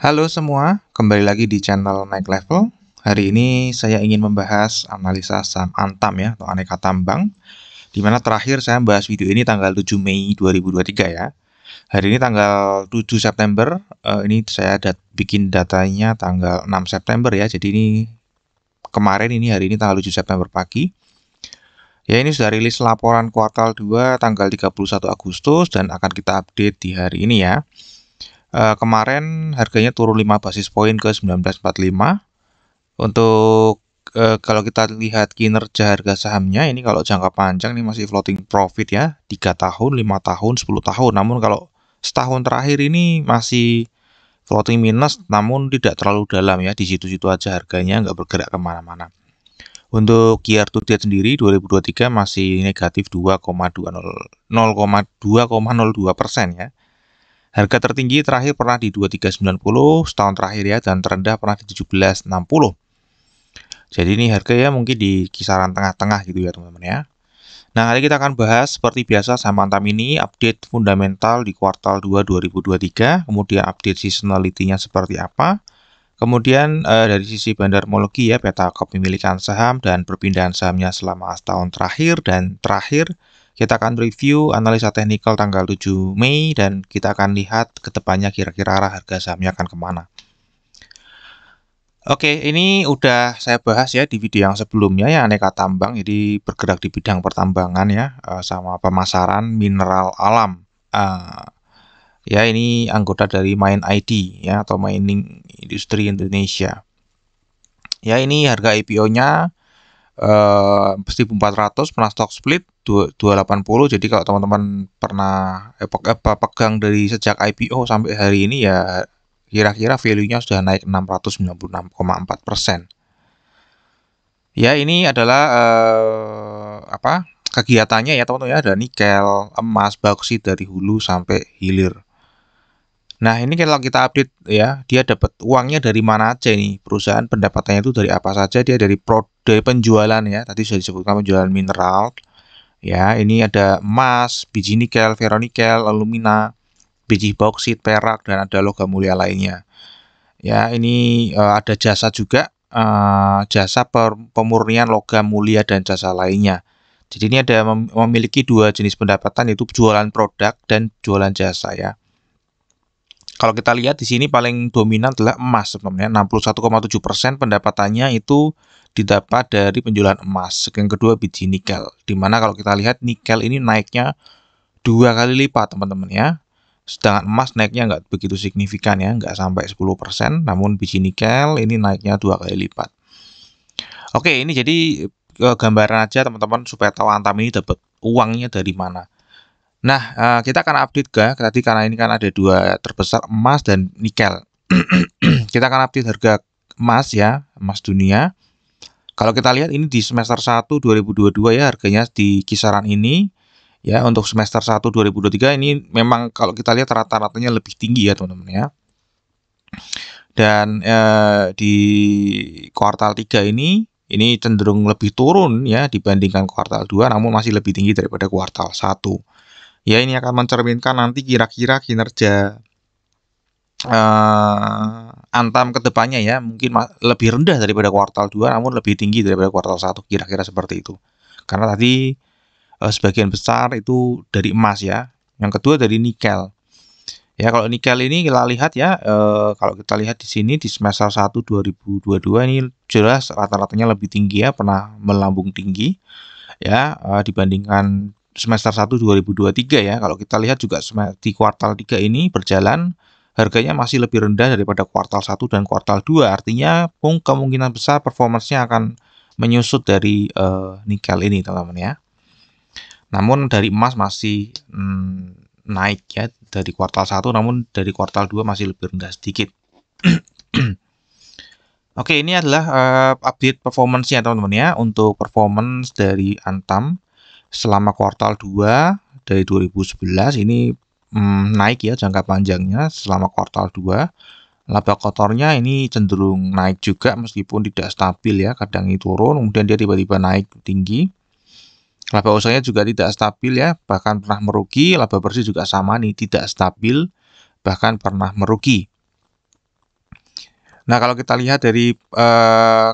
Halo semua, kembali lagi di channel Naik Level. Hari ini saya ingin membahas analisa saham Antam ya, atau aneka tambang. Di mana terakhir saya membahas video ini tanggal 7 Mei 2023 ya. Hari ini tanggal 7 September, ini saya bikin datanya tanggal 6 September ya. Jadi ini kemarin ini hari ini tanggal 7 September pagi. Ya ini sudah rilis laporan kuartal 2 tanggal 31 Agustus dan akan kita update di hari ini ya. Kemarin harganya turun 5 basis poin ke 1945. Untuk kalau kita lihat kinerja harga sahamnya ini kalau jangka panjang ini masih floating profit ya, 3 tahun, 5 tahun, 10 tahun. Namun kalau setahun terakhir ini masih floating minus namun tidak terlalu dalam ya, di situ-situ aja harganya nggak bergerak kemana-mana. Untuk year to date sendiri 2023 masih negatif 0,02% ya. Harga tertinggi terakhir pernah di 2390 setahun terakhir ya, dan terendah pernah di 1760. Jadi ini harga ya mungkin di kisaran tengah-tengah gitu ya teman-teman ya. Nah, hari kita akan bahas seperti biasa saham Antam ini update fundamental di kuartal 2 2023, kemudian update seasonality-nya seperti apa. Kemudian dari sisi bandarmologi ya, peta kepemilikan saham dan perpindahan sahamnya selama setahun terakhir, dan terakhir kita akan review analisa teknikal tanggal 7 Mei dan kita akan lihat ke depannya kira-kira arah harga sahamnya akan kemana. Oke, ini udah saya bahas ya di video yang sebelumnya ya, aneka tambang, jadi bergerak di bidang pertambangan ya, sama pemasaran mineral alam. Ya ini anggota dari Main ID ya, atau Mining Industri Indonesia. Ya ini harga IPO-nya 1.400, pernah stock split 280. Jadi kalau teman-teman pernah pegang dari sejak IPO sampai hari ini ya, kira-kira value-nya sudah naik 696,4%. Ya ini adalah kegiatannya ya teman-teman ya, ada nikel, emas, bauksit dari hulu sampai hilir. Nah ini kalau kita update ya, dia dapat uangnya dari mana aja nih, perusahaan pendapatannya itu dari apa saja. Dia dari penjualan ya, tadi sudah disebutkan penjualan mineral ya. Ini ada emas, biji nikel, ferronikel, alumina, biji bauksit, perak, dan ada logam mulia lainnya ya. Ini ada jasa juga, jasa pemurnian logam mulia dan jasa lainnya. Jadi ini ada memiliki dua jenis pendapatan, yaitu jualan produk dan jualan jasa ya. Kalau kita lihat di sini paling dominan adalah emas sebenarnya, 61,7% pendapatannya itu didapat dari penjualan emas. Yang kedua biji nikel, dimana kalau kita lihat nikel ini naiknya 2 kali lipat teman-teman ya. Sedangkan emas naiknya nggak begitu signifikan ya, nggak sampai 10%, namun biji nikel ini naiknya 2 kali lipat. Oke, ini jadi gambaran aja teman-teman supaya tahu Antam ini dapat uangnya dari mana. Nah, kita akan update tadi karena ini kan ada dua terbesar, emas dan nikel. Kita akan update harga emas ya, emas dunia. Kalau kita lihat ini di semester 1 2022 ya, harganya di kisaran ini. Ya, untuk semester 1 2023 ini memang kalau kita lihat rata-ratanya lebih tinggi ya teman-teman ya. Dan di kuartal 3 ini cenderung lebih turun ya dibandingkan kuartal 2, namun masih lebih tinggi daripada kuartal 1. Ya ini akan mencerminkan nanti kira-kira kinerja Antam ke depannya ya, mungkin lebih rendah daripada kuartal 2 namun lebih tinggi daripada kuartal 1, kira-kira seperti itu. Karena tadi sebagian besar itu dari emas ya. Yang kedua dari nikel. Ya kalau nikel ini kita lihat ya, kalau kita lihat di sini di semester 1 2022 ini jelas rata-ratanya lebih tinggi ya, pernah melambung tinggi ya dibandingkan semester 1 2023 ya. Kalau kita lihat juga di kuartal 3 ini berjalan, harganya masih lebih rendah daripada kuartal 1 dan kuartal 2. Artinya kemungkinan besar performance-nya akan menyusut dari nikel ini teman-teman ya. Namun dari emas masih naik ya dari kuartal 1, namun dari kuartal 2 masih lebih rendah sedikit. Oke, ini adalah update performance-nya teman-teman ya, untuk performance dari Antam selama kuartal 2 dari 2011 ini naik ya jangka panjangnya selama kuartal 2. Laba kotornya ini cenderung naik juga meskipun tidak stabil ya, kadang ini turun kemudian dia tiba-tiba naik tinggi. Laba usahanya juga tidak stabil ya, bahkan pernah merugi. Laba bersih juga sama nih, tidak stabil, bahkan pernah merugi. Nah, kalau kita lihat dari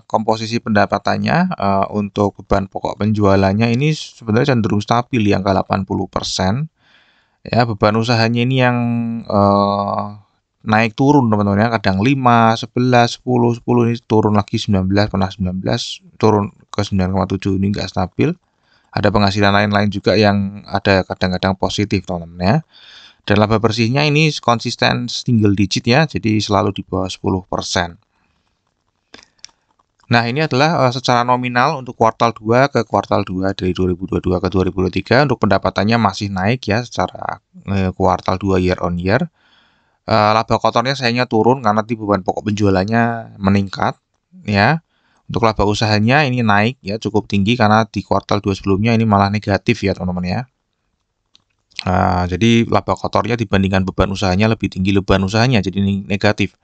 komposisi pendapatannya, untuk beban pokok penjualannya ini sebenarnya cenderung stabil di angka 80%. Ya, beban usahanya ini yang naik turun teman-teman ya, kadang 5, 11, 10, 10 ini turun lagi 19, pernah 19, turun ke 9,7 ini enggak stabil. Ada penghasilan lain-lain juga yang ada kadang-kadang positif teman-teman ya. Dan laba bersihnya ini konsisten single digit ya, jadi selalu di bawah 10%. Nah, ini adalah secara nominal untuk kuartal 2 ke kuartal 2 dari 2022 ke 2023 untuk pendapatannya masih naik ya secara kuartal 2 year on year. Laba kotornya sayangnya turun karena di beban pokok penjualannya meningkat ya. Untuk laba usahanya ini naik ya cukup tinggi karena di kuartal 2 sebelumnya ini malah negatif ya teman-teman ya. Jadi laba kotornya dibandingkan beban usahanya lebih tinggi beban usahanya jadi negatif.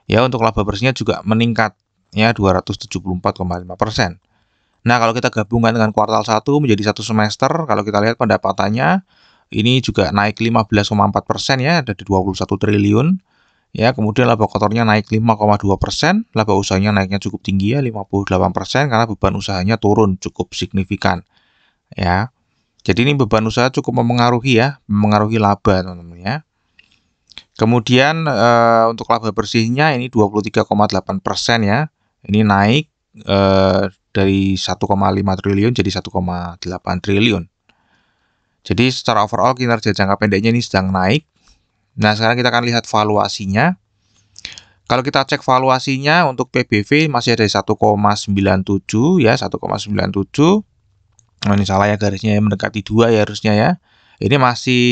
Ya, untuk laba bersihnya juga meningkat ya 274,5%. Nah, kalau kita gabungkan dengan kuartal 1 menjadi satu semester, kalau kita lihat pendapatannya ini juga naik 15,4% ya, dari 21 triliun. Ya, kemudian laba kotornya naik 5,2%, laba usahanya naiknya cukup tinggi ya 58% karena beban usahanya turun cukup signifikan. Ya. Jadi ini beban usaha cukup mempengaruhi laba teman-teman ya. Kemudian untuk laba bersihnya ini 23,8% ya. Ini naik dari 1,5 triliun jadi 1,8 triliun. Jadi secara overall kinerja jangka pendeknya ini sedang naik. Nah, sekarang kita akan lihat valuasinya. Kalau kita cek valuasinya untuk PBV masih ada 1,97 ya, 1,97. Nah, ini salah ya garisnya ya, mendekati 2 ya harusnya ya. Ini masih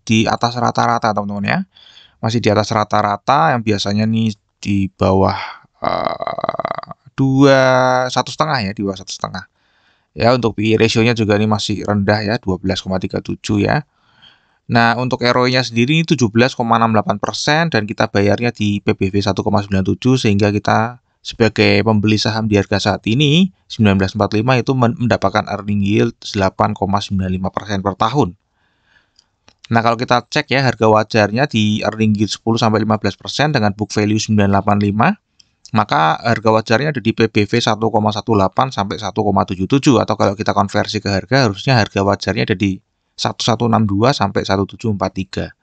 di atas rata-rata teman-teman ya. Masih di atas rata-rata yang biasanya nih di bawah satu setengah ya, di bawah 1,5 ya. Untuk PE ratio-nya juga ini masih rendah ya, 12,37 ya. Nah, untuk ROE-nya sendiri ini 17,68% dan kita bayarnya di PBV 1,97 sehingga kita sebagai pembeli saham di harga saat ini 1945 itu mendapatkan earning yield 8,95% per tahun. Nah, kalau kita cek ya harga wajarnya di earning yield 10-15% dengan book value 985, maka harga wajarnya ada di PBV 1,18 sampai 1,77 atau kalau kita konversi ke harga harusnya harga wajarnya ada di 1162 sampai 1743.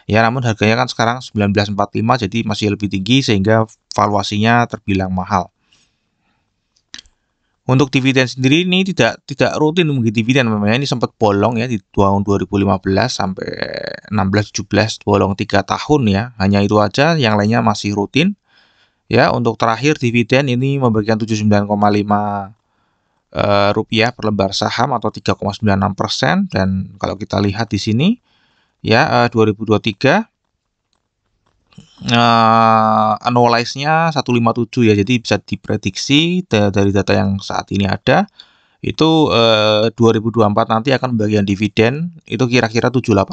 Ya, namun harganya kan sekarang 1945 jadi masih lebih tinggi sehingga valuasinya terbilang mahal. Untuk dividen sendiri ini tidak rutin membagi dividen, memang ini sempat bolong ya di tahun 2015 sampai 16-17 bolong 3 tahun ya. Hanya itu aja, yang lainnya masih rutin. Ya, untuk terakhir dividen ini memberikan 79,5 rupiah per lembar saham atau 3,96% dan kalau kita lihat di sini ya 2023 annualize-nya 157 ya. Jadi bisa diprediksi dari data yang saat ini ada itu 2024 nanti akan pembagian dividen itu kira-kira 78,5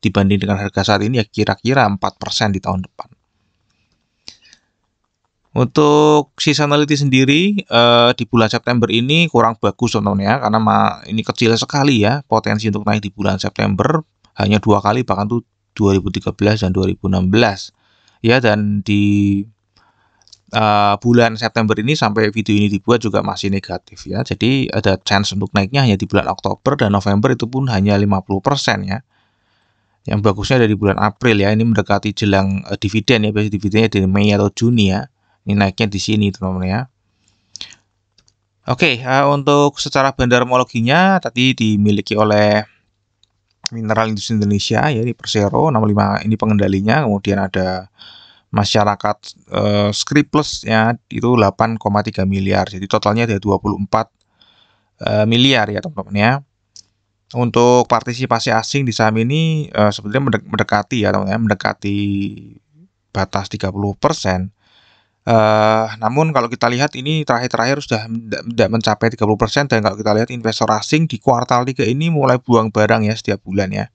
dibanding dengan harga saat ini ya kira-kira 4% di tahun depan. Untuk seasonality sendiri di bulan September ini kurang bagus teman-teman ya karena ini kecil sekali ya potensi untuk naik di bulan September hanya 2 kali bahkan tuh 2013 dan 2016 ya. Dan di bulan September ini sampai video ini dibuat juga masih negatif ya. Jadi ada chance untuk naiknya hanya di bulan Oktober dan November itu pun hanya 50% ya. Yang bagusnya dari bulan April ya, ini mendekati jelang dividen ya, biasanya dividennya dari Mei atau Juni ya. Ini naiknya di sini teman-teman ya. Oke, untuk secara bandarmologinya tadi dimiliki oleh Mineral Industri Indonesia ya, ini Persero 65 ini pengendalinya, kemudian ada masyarakat Skriplus ya itu 8,3 miliar. Jadi totalnya ada 24 miliar ya teman-teman ya. Untuk partisipasi asing di saham ini sebenarnya mendekati ya teman-teman, mendekati batas 30%. Namun kalau kita lihat ini terakhir-terakhir sudah tidak mencapai 30% dan kalau kita lihat investor asing di kuartal 3 ini mulai buang barang ya setiap bulan ya.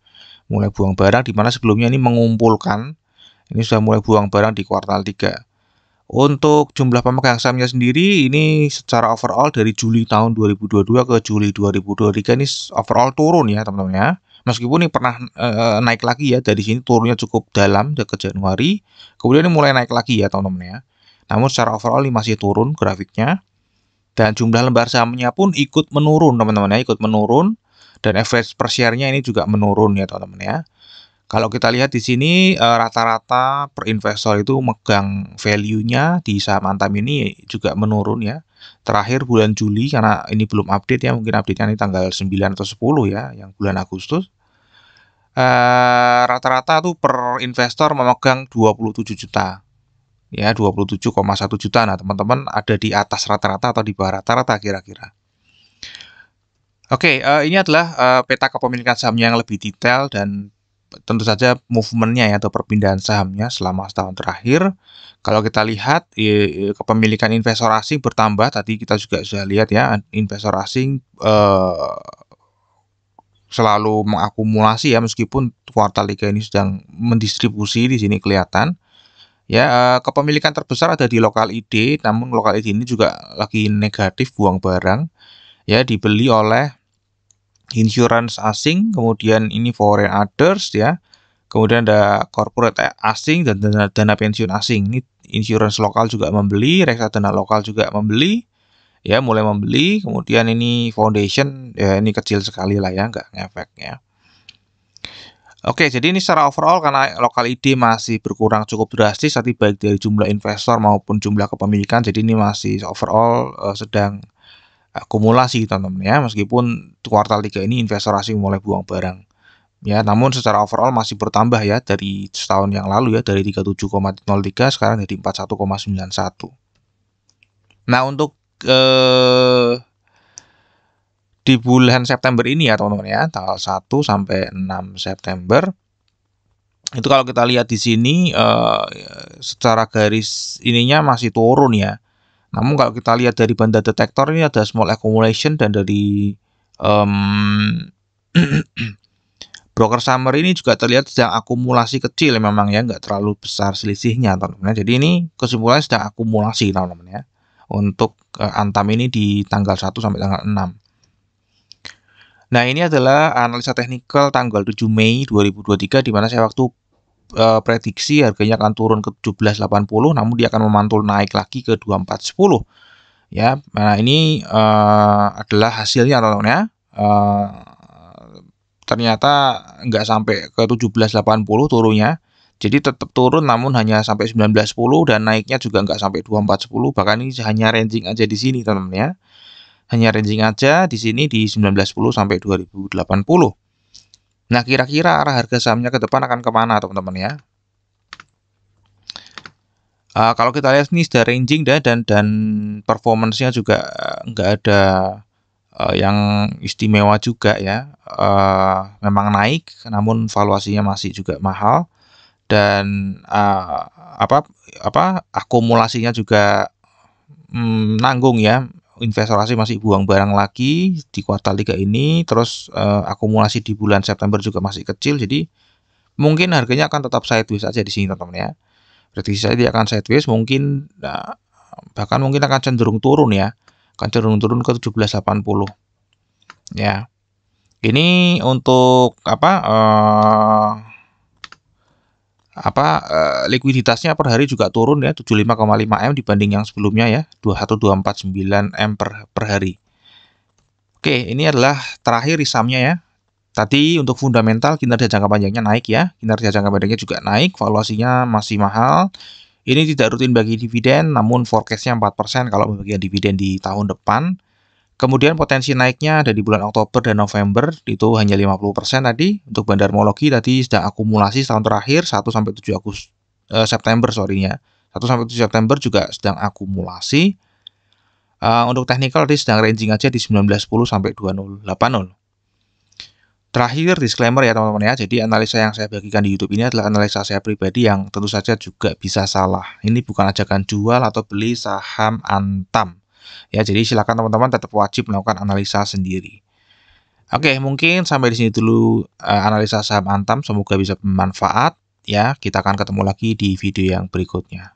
Mulai buang barang di mana sebelumnya ini mengumpulkan. Ini sudah mulai buang barang di kuartal 3. Untuk jumlah pemegang sahamnya sendiri ini secara overall dari Juli tahun 2022 ke Juli 2023 ini overall turun ya teman-teman ya. Meskipun ini pernah naik lagi ya, dari sini turunnya cukup dalam ke Januari, kemudian ini mulai naik lagi ya teman-teman ya. Namun secara overall ini masih turun grafiknya, dan jumlah lembar sahamnya pun ikut menurun teman-teman ya, ikut menurun, dan average per share-nya ini juga menurun ya teman-teman ya. Kalau kita lihat di sini rata-rata per investor itu megang value-nya di saham Antam ini juga menurun ya. Terakhir bulan Juli, karena ini belum update ya, mungkin update-nya ini tanggal 9 atau 10 ya, yang bulan Agustus. Rata-rata tuh per investor memegang 27 juta. Ya, 27,1 juta. Nah, teman-teman ada di atas rata-rata atau di bawah rata-rata kira-kira. Oke, ini adalah peta kepemilikan sahamnya yang lebih detail dan tentu saja movement-nya ya atau perpindahan sahamnya selama setahun terakhir. Kalau kita lihat kepemilikan investor asing bertambah, tadi kita juga sudah lihat ya, investor asing selalu mengakumulasi ya, meskipun kuartal 3 ini sedang mendistribusi, di sini kelihatan. Ya, kepemilikan terbesar ada di Lokal ID, namun Lokal ID ini juga lagi negatif buang barang. Ya, dibeli oleh insurance asing, kemudian ini foreign others ya. Kemudian ada corporate asing dan dana pensiun asing. Ini insurance lokal juga membeli, reksadana lokal juga membeli. Ya, mulai membeli. Kemudian ini foundation, ya ini kecil sekali lah ya, nggak ngefek ya. Oke, jadi ini secara overall karena lokal ID masih berkurang cukup drastis, tadi baik dari jumlah investor maupun jumlah kepemilikan. Jadi ini masih overall sedang akumulasi teman-teman ya, meskipun kuartal 3 ini investor asing mulai buang barang. Ya, namun secara overall masih bertambah ya dari setahun yang lalu ya, dari 37,03 sekarang jadi 41,91. Nah, untuk di bulan September ini ya teman-teman ya, tanggal 1 sampai 6 September. Itu kalau kita lihat di sini secara garis ininya masih turun ya. Namun kalau kita lihat dari banda detektor ini ada small accumulation, dan dari broker summary ini juga terlihat sedang akumulasi kecil memang ya, nggak terlalu besar selisihnya teman-teman. Jadi ini kesimpulannya sedang akumulasi teman-teman ya, untuk Antam ini di tanggal 1 sampai tanggal 6. Nah, ini adalah analisa teknikal tanggal 7 Mei 2023, di mana saya waktu prediksi harganya akan turun ke 17.80, namun dia akan memantul naik lagi ke 24.10 ya. Nah, ini adalah hasilnya teman-teman ya. Ternyata nggak sampai ke 17.80 turunnya, jadi tetap turun namun hanya sampai 19.10, dan naiknya juga nggak sampai 24.10, bahkan ini hanya ranging aja di sini teman-teman ya. Hanya ranging aja di sini di 19.10 sampai 2080. Nah, kira-kira arah harga sahamnya ke depan akan kemana teman-teman ya? Kalau kita lihat ini sudah ranging dan performance-nya juga nggak ada yang istimewa juga ya. Memang naik, namun valuasinya masih juga mahal, dan akumulasinya juga nanggung ya. Investor asing masih buang barang lagi di kuartal 3 ini, terus akumulasi di bulan September juga masih kecil, jadi mungkin harganya akan tetap sideways aja di sini teman-teman ya. Prediksi saya dia akan sideways, mungkin bahkan mungkin akan cenderung turun ya, akan cenderung turun ke 17.80 ya. Ini untuk likuiditasnya per hari juga turun ya, 75,5 M dibanding yang sebelumnya ya, 21,249 M per hari. Oke, ini adalah terakhir sahamnya ya. Tadi untuk fundamental kinerja jangka panjangnya naik ya, kinerja jangka pendeknya juga naik, valuasinya masih mahal. Ini tidak rutin bagi dividen, namun forecast-nya 4% kalau membagikan dividen di tahun depan. Kemudian potensi naiknya ada di bulan Oktober dan November, itu hanya 50% tadi. Untuk Bandarmologi tadi sedang akumulasi tahun terakhir 1 sampai 7 September sorry-nya. 1 sampai 7 September juga sedang akumulasi. Untuk teknikal tadi sedang ranging aja di 19.10 sampai 2080. Terakhir disclaimer ya teman-teman ya. Jadi analisa yang saya bagikan di YouTube ini adalah analisa saya pribadi yang tentu saja juga bisa salah. Ini bukan ajakan jual atau beli saham Antam. Ya, jadi silakan teman-teman tetap wajib melakukan analisa sendiri. Oke, mungkin sampai di sini dulu analisa saham Antam. Semoga bisa bermanfaat ya. Kita akan ketemu lagi di video yang berikutnya.